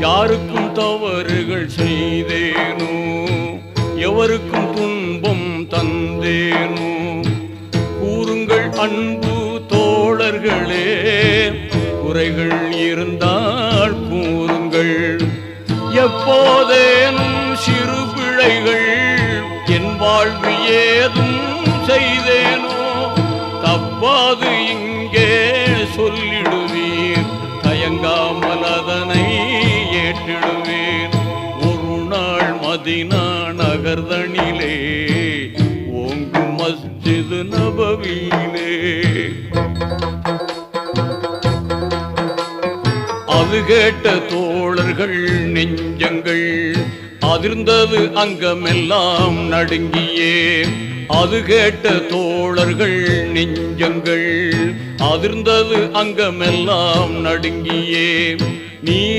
யாருக்கும் தவறுகள் செய்தேனோ, எவருக்கும் துன்பம் தந்தேனோ, கூறுங்கள் அன்பு தோழர்களே, குறைகள் இருந்தால் கூறுங்கள். எப்போதேனும் சிறு பிழைகள் என் வாழ்வு ஏதும் செய்தேனோ, தப்பாது இங்கே சொல்லிடுவீர், தயங்காமல் அதனை ஏற்றிடுவீர். ஒரு நாள் மதீனா நகர்தனிலே ஓங்கு மஸ்ஜித் நபவியிலே அது கேட்ட தோழர்கள் நெஞ்சங்கள் அதிர்ந்தது, அங்கமெல்லாம் நடுங்கியே. அது கேட்ட தோழர்கள் நெஞ்சங்கள் அதிர்ந்தது, அங்கமெல்லாம் நடுங்கியே. நீ